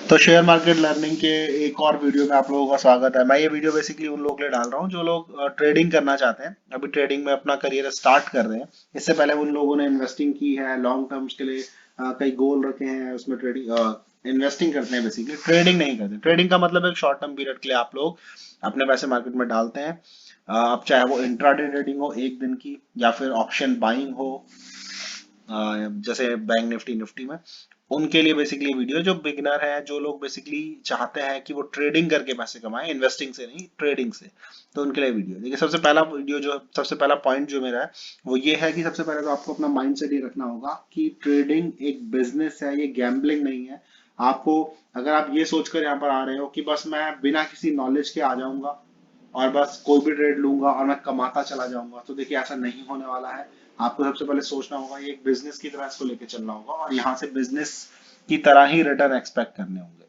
तो share market learning के एक और वीडियो में आप लोगों का स्वागत है। मैं ये वीडियो बेसिकली उन लोगों के लिए डाल रहा हूँ जो लोग ट्रेडिंग करना चाहते हैं, अभी ट्रेडिंग में अपना करियर स्टार्ट कर रहे हैं। इससे पहले उन लोगों ने इन्वेस्टिंग की है, लॉन्ग टर्म्स के लिए कई गोल रखे हैं, उसमें ट्रेडिंग इन्वेस्टिंग करते हैं। बेसिकली ट्रेडिंग नहीं करते। ट्रेडिंग का मतलब एक शॉर्ट टर्म पीरियड के लिए आप लोग अपने पैसे मार्केट में डालते हैं। अब चाहे वो इंट्राडे ट्रेडिंग हो एक दिन की, या फिर ऑप्शन बाइंग हो, जैसे बैंक निफ्टी निफ्टी में, उनके लिए बेसिकली वीडियो। जो बिगिनर है, जो लोग बेसिकली चाहते हैं कि वो ट्रेडिंग करके पैसे कमाएं, इन्वेस्टिंग से नहीं, ट्रेडिंग से, तो उनके लिए वीडियो देखिए। सबसे पहला पॉइंट जो मेरा है वो ये है कि सबसे पहले तो आपको अपना माइंड सेट ये रखना होगा कि ट्रेडिंग एक बिजनेस है, ये गैम्बलिंग नहीं है। आपको, अगर आप ये सोचकर यहाँ पर आ रहे हो कि बस मैं बिना किसी नॉलेज के आ जाऊंगा और बस कोई भी ट्रेड लूंगा और मैं कमाता चला जाऊंगा, तो देखिए ऐसा नहीं होने वाला है। आपको सबसे पहले सोचना होगा, ये एक बिजनेस की तरह इसको लेके चलना होगा और यहाँ से बिजनेस की तरह ही रिटर्न एक्सपेक्ट करने होंगे।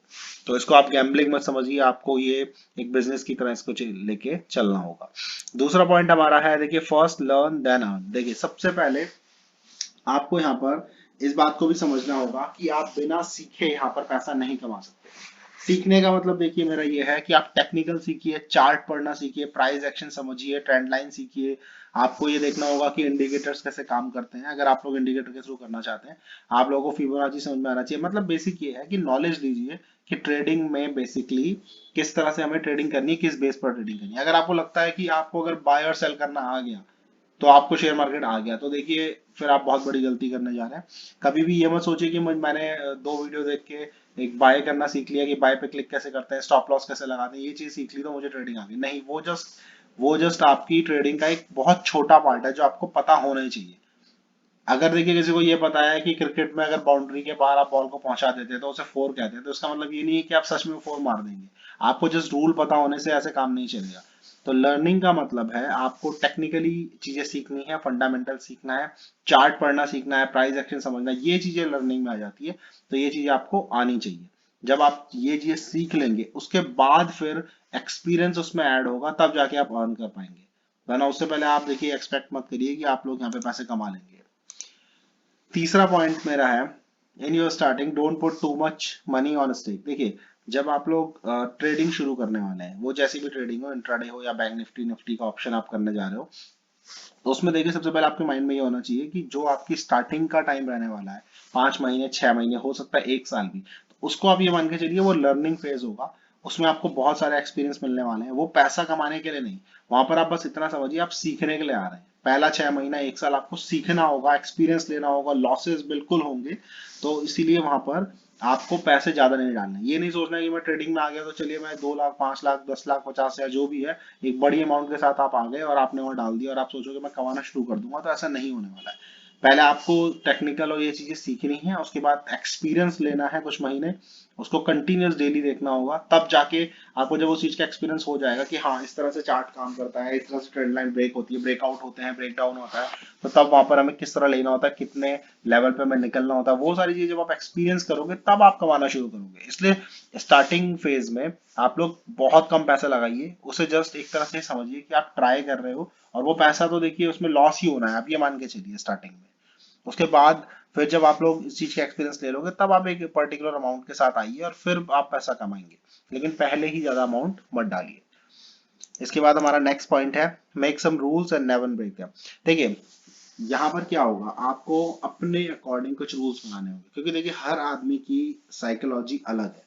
तो इसको आप गैम्बलिंग मत समझिए, आपको ये एक बिजनेस की तरह इसको लेके चलना होगा। दूसरा पॉइंट हमारा है, देखिए, फर्स्ट लर्न देन अर्न। देखिए सबसे पहले आपको यहाँ पर इस बात को भी समझना होगा कि आप बिना सीखे यहाँ पर पैसा नहीं कमा सकते। सीखने का मतलब देखिए मेरा ये है कि आप टेक्निकल सीखिए, चार्ट पढ़ना सीखिए, प्राइस एक्शन समझिए, ट्रेंड लाइन सीखिए। आपको ये देखना होगा कि इंडिकेटर्स कैसे काम करते हैं। अगर आप लोग इंडिकेटर के थ्रू करना चाहते हैं, आप लोगों को फिबोनाची समझ में आना चाहिए। मतलब बेसिक ये है कि नॉलेज लीजिए कि ट्रेडिंग में बेसिकली किस तरह से हमें ट्रेडिंग करनी है, किस बेस पर ट्रेडिंग करनी है। अगर आपको लगता है कि आपको अगर बाय और सेल करना आ गया तो आपको शेयर मार्केट आ गया, तो देखिए फिर आप बहुत बड़ी गलती करने जा रहे हैं। कभी भी ये मत सोचिए कि मैंने दो वीडियो देख के एक बाय करना सीख लिया कि बाय पे क्लिक कैसे करते हैं, स्टॉप लॉस कैसे लगाते हैं, ये चीज सीख ली तो मुझे ट्रेडिंग आ गई। नहीं, वो जस्ट आपकी ट्रेडिंग का एक बहुत छोटा पार्ट है जो आपको पता होना ही चाहिए। अगर देखिए किसी को ये पता है कि क्रिकेट में अगर बाउंड्री के बाहर आप बॉल को पहुंचा देते हैं तो उसे फोर कहते हैं, तो इसका मतलब ये नहीं है कि आप सच में फोर मार देंगे। आपको जस्ट रूल पता होने से ऐसे काम नहीं चलेगा। तो लर्निंग का मतलब है आपको टेक्निकली चीजें सीखनी है, फंडामेंटल सीखना है, चार्ट पढ़ना सीखना है, प्राइस एक्शन समझना है, ये चीजें लर्निंग में आ जाती है। तो ये चीजें आपको आनी चाहिए। जब आप ये चीजें सीख लेंगे उसके बाद फिर एक्सपीरियंस उसमें ऐड होगा, तब जाके आप अर्न कर पाएंगे। वरना उससे पहले आप देखिए एक्सपेक्ट मत करिए कि आप लोग यहाँ पे पैसे कमा लेंगे। तीसरा पॉइंट मेरा है, in your starting don't put too much money on stake. देखिए जब आप लोग ट्रेडिंग शुरू करने वाले हैं, वो जैसी भी ट्रेडिंग हो, इंट्राडे हो या बैंक निफ्टी निफ्टी का ऑप्शन आप करने जा रहे हो, तो उसमें देखिए सबसे पहले आपके माइंड में ये होना चाहिए कि जो आपकी स्टार्टिंग का टाइम रहने वाला है, 5 महीने, 6 महीने, हो सकता है 1 साल भी, तो उसको आप ये मान के चलिए वो लर्निंग फेज होगा। उसमें आपको बहुत सारे एक्सपीरियंस मिलने वाले हैं, वो पैसा कमाने के लिए नहीं। वहां पर आप बस इतना समझिए, आप सीखने के लिए आ रहे हैं। पहला 6 महीना, 1 साल आपको सीखना होगा, एक्सपीरियंस लेना होगा, लॉसेस बिल्कुल होंगे। तो इसीलिए वहां पर आपको पैसे ज्यादा नहीं डालने। ये नहीं सोचना कि मैं ट्रेडिंग में आ गया तो चलिए मैं 2 लाख, 5 लाख, 10 लाख, 50 या जो भी है, एक बड़ी अमाउंट के साथ आप आ गए और आपने वहां डाल दिया और आप सोचोगे मैं कमाना शुरू कर दूंगा, तो ऐसा नहीं होने वाला है। पहले आपको टेक्निकल और ये चीजें सीखनी है, उसके बाद एक्सपीरियंस लेना है कुछ महीने, उसको कंटिन्यूस डेली देखना होगा। तब जाके आपको जब उस चीज का एक्सपीरियंस हो जाएगा कि हाँ इस तरह से चार्ट काम करता है, इस तरह से ट्रेंड लाइन ब्रेक होती है, ब्रेकआउट होते हैं, ब्रेक डाउन होता है, तो तब वहां पर हमें किस तरह लेना होता है, कितने लेवल पे हमें निकलना होता है, वो सारी चीजें जब आप एक्सपीरियंस करोगे तब आप कमाना शुरू करोगे। इसलिए स्टार्टिंग फेज में आप लोग बहुत कम पैसा लगाइए, उसे जस्ट एक तरह से समझिए कि आप ट्राई कर रहे हो, और वो पैसा तो देखिए उसमें लॉस ही होना है, आप ये मान के चलिए स्टार्टिंग में। उसके बाद फिर जब आप लोग इस चीज का एक्सपीरियंस ले लोगे तब आप एक पर्टिकुलर अमाउंट के साथ आइए और फिर आप पैसा कमाएंगे। लेकिन पहले ही ज्यादा अमाउंट मत डालिए। इसके बाद हमारा नेक्स्ट पॉइंट है, make some rules and never break them. देखिए यहाँ पर क्या होगा, आपको अपने अकॉर्डिंग कुछ रूल्स बनाने होंगे, क्योंकि देखिए हर आदमी की साइकोलॉजी अलग है।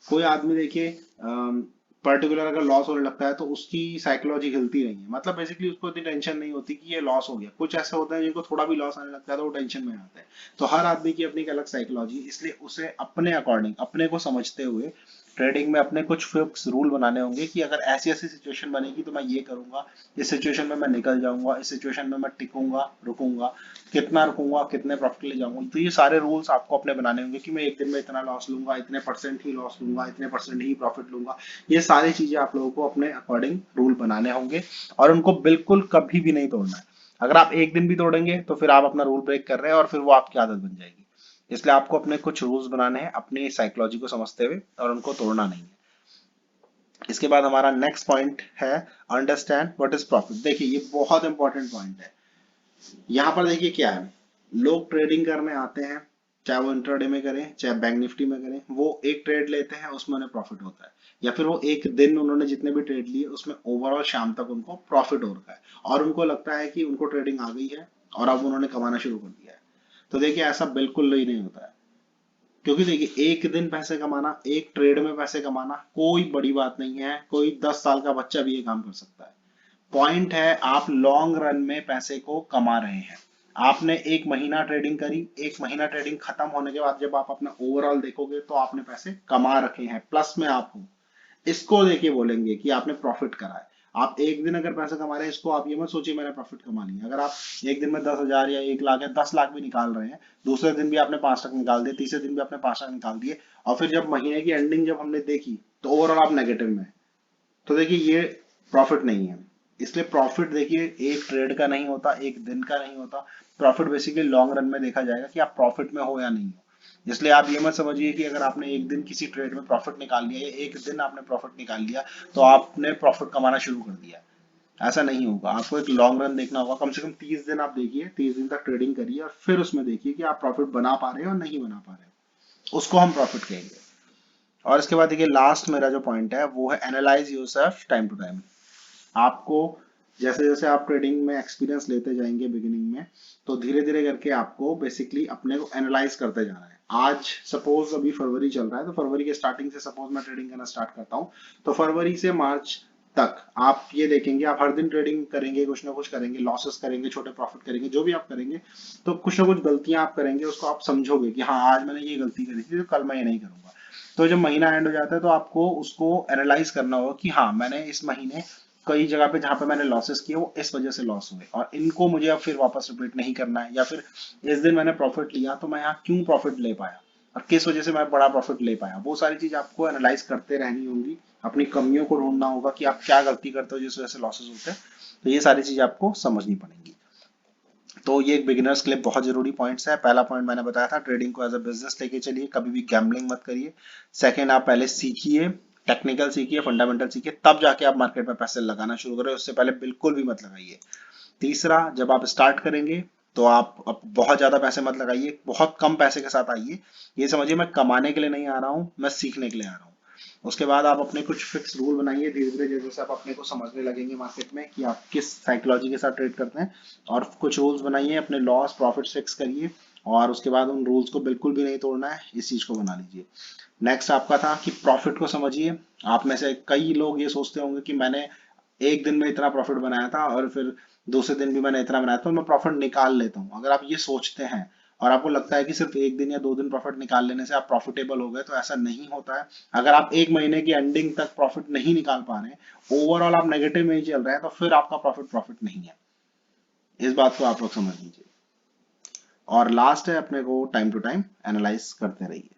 कोई आदमी देखिए पर्टिकुलर अगर लॉस होने लगता है तो उसकी साइकोलॉजी हिलती नहीं है। मतलब बेसिकली उसको इतनी टेंशन नहीं होती कि ये लॉस हो गया। कुछ ऐसे होते हैं जिनको थोड़ा भी लॉस आने लगता है तो वो टेंशन में आते हैं। तो हर आदमी की अपनी एक अलग साइकोलॉजी, इसलिए उसे अपने अकॉर्डिंग, अपने को समझते हुए ट्रेडिंग में अपने कुछ फिक्स रूल बनाने होंगे कि अगर ऐसी ऐसी सिचुएशन बनेगी तो मैं ये करूंगा, इस सिचुएशन में मैं निकल जाऊंगा, इस सिचुएशन में मैं टिकूंगा, रुकूंगा, कितना रुकूंगा, कितने प्रॉफिट ले जाऊंगा। तो ये सारे रूल्स आपको अपने बनाने होंगे कि मैं एक दिन में इतना लॉस लूंगा, इतने परसेंट ही लॉस लूंगा, इतने परसेंट ही प्रॉफिट लूंगा। ये सारी चीजें आप लोगों को अपने अकॉर्डिंग रूल बनाने होंगे और उनको बिल्कुल कभी भी नहीं तोड़ना है। अगर आप एक दिन भी तोड़ेंगे तो फिर आप अपना रूल ब्रेक कर रहे हैं और फिर वो आपकी आदत बन जाएगी। इसलिए आपको अपने कुछ रूल्स बनाने हैं अपनी साइकोलॉजी को समझते हुए, और उनको तोड़ना नहीं है। इसके बाद हमारा नेक्स्ट पॉइंट है, अंडरस्टैंड व्हाट इज प्रॉफिट। देखिए ये बहुत इंपॉर्टेंट पॉइंट है। यहाँ पर देखिए क्या है, लोग ट्रेडिंग करने आते हैं, चाहे वो इंट्राडे में करें चाहे बैंक निफ्टी में करें, वो एक ट्रेड लेते हैं उसमें उन्हें प्रॉफिट होता है, या फिर वो एक दिन उन्होंने जितने भी ट्रेड लिए उसमें ओवरऑल शाम तक उनको प्रॉफिट हो रखा है और उनको लगता है कि उनको ट्रेडिंग आ गई है और अब उन्होंने कमाना शुरू कर दिया है। तो देखिए ऐसा बिल्कुल ही नहीं होता है, क्योंकि देखिए एक दिन पैसे कमाना, एक ट्रेड में पैसे कमाना कोई बड़ी बात नहीं है, कोई 10 साल का बच्चा भी ये काम कर सकता है। पॉइंट है आप लॉन्ग रन में पैसे को कमा रहे हैं। आपने एक महीना ट्रेडिंग करी, एक महीना ट्रेडिंग खत्म होने के बाद जब आप अपना ओवरऑल देखोगे तो आपने पैसे कमा रखे हैं, प्लस में आप हो, इसको देखिए बोलेंगे कि आपने प्रॉफिट करा है। आप एक दिन अगर पैसा कमा रहे हैं, इसको आप ये मत सोचिए मैंने प्रॉफिट कमा लिया। अगर आप एक दिन में 10,000 या 1 लाख या 10 लाख भी निकाल रहे हैं, दूसरे दिन भी आपने 5 लाख निकाल दिए, तीसरे दिन भी आपने 5 लाख निकाल दिए, और फिर जब महीने की एंडिंग जब हमने देखी तो ओवरऑल आप नेगेटिव में, तो देखिए ये प्रॉफिट नहीं है। इसलिए प्रॉफिट देखिए एक ट्रेड का नहीं होता, एक दिन का नहीं होता। प्रॉफिट बेसिकली लॉन्ग रन में देखा जाएगा कि आप प्रॉफिट में हो या नहीं हो। इसलिए आप ये मत समझिए कि अगर आपने एक दिन किसी ट्रेड में प्रॉफिट निकाल लिया या एक दिन आपने प्रॉफिट निकाल लिया तो आपने प्रॉफिट कमाना शुरू कर दिया। ऐसा नहीं होगा, आपको एक लॉन्ग रन देखना होगा। कम से कम 30 दिन आप देखिए, 30 दिन तक ट्रेडिंग करिए और फिर उसमें देखिए कि आप प्रॉफिट बना पा रहे हो और नहीं बना पा रहे हो, उसको हम प्रॉफिट कहेंगे। और इसके बाद देखिए लास्ट मेरा जो पॉइंट है वो है analyse yourself time to time. आपको जैसे जैसे आप ट्रेडिंग में एक्सपीरियंस लेते जाएंगे बिगिनिंग में, तो धीरे धीरे करके आपको बेसिकली अपने को एनालाइज करते जाना है। आज सपोज अभी फरवरी चल रहा है, तो फरवरी के स्टार्टिंग से सपोज मैं ट्रेडिंग करना स्टार्ट करता हूँ, तो फरवरी से मार्च तक आप ये देखेंगे, आप हर दिन ट्रेडिंग करेंगे, कुछ ना कुछ करेंगे, लॉसेस करेंगे, छोटे प्रॉफिट करेंगे, जो भी आप करेंगे, तो कुछ ना कुछ गलतियां आप करेंगे, उसको आप समझोगे कि हाँ आज मैंने ये गलती करी थी तो कल मैं ये नहीं करूंगा। तो जब महीना एंड हो जाता है तो आपको उसको एनालाइज करना होगा कि हाँ मैंने इस महीने कई जगह पे जहां पे मैंने लॉसेस किए वो इस वजह से लॉस हुए और इनको मुझे अब फिर वापस रिपीट नहीं करना है, या फिर इस दिन मैंने प्रॉफिट लिया तो मैं यहाँ क्यों प्रॉफिट ले पाया और किस वजह से मैं बड़ा प्रॉफिट ले पाया। वो सारी चीज आपको एनालाइज करते रहनी होंगी, अपनी कमियों को ढूंढना होगा कि आप क्या गलती करते हो जिस वजह से लॉसेस होते हैं। तो ये सारी चीज आपको समझनी पड़ेंगी। तो ये एक बिगिनर्स के लिए बहुत जरूरी पॉइंट्स है। पहला पॉइंट मैंने बताया था, ट्रेडिंग को एज अ बिजनेस लेके चलिए, कभी भी गैम्बलिंग मत करिए। सेकंड, आप पहले सीखिए, टेक्निकल सीखिए, फंडामेंटल सीखिए, तब जाके आप मार्केट में पैसे लगाना शुरू करें, उससे पहले बिल्कुल भी मत लगाइए। तीसरा, जब आप स्टार्ट करेंगे तो आप अब बहुत ज्यादा पैसे मत लगाइए, बहुत कम पैसे के साथ आइए। ये समझिए मैं कमाने के लिए नहीं आ रहा हूँ, मैं सीखने के लिए आ रहा हूँ। उसके बाद आप अपने कुछ फिक्स रूल बनाइए, धीरे धीरे जैसे जैसे आप अपने को समझने लगेंगे मार्केट में कि आप किस साइकोलॉजी के साथ ट्रेड करते हैं, और कुछ रूल्स बनाइए, अपने लॉस प्रॉफिट फिक्स करिए, और उसके बाद उन रूल्स को बिल्कुल भी नहीं तोड़ना है, इस चीज को बना लीजिए। नेक्स्ट आपका था कि प्रॉफिट को समझिए। आप में से कई लोग ये सोचते होंगे कि मैंने एक दिन में इतना प्रॉफिट बनाया था और फिर दूसरे दिन भी मैंने इतना बनाया था, तो मैं प्रॉफिट निकाल लेता हूँ। अगर आप ये सोचते हैं और आपको लगता है कि सिर्फ एक दिन या 2 दिन प्रॉफिट निकाल लेने से आप प्रॉफिटेबल हो गए, तो ऐसा नहीं होता है। अगर आप एक महीने की एंडिंग तक प्रॉफिट नहीं निकाल पा रहे, ओवरऑल आप नेगेटिव में ही चल रहे हैं, तो फिर आपका प्रॉफिट प्रॉफिट नहीं है। इस बात को आप लोग समझ लीजिए। और लास्ट है, अपने को टाइम टू टाइम एनालाइज करते रहिए।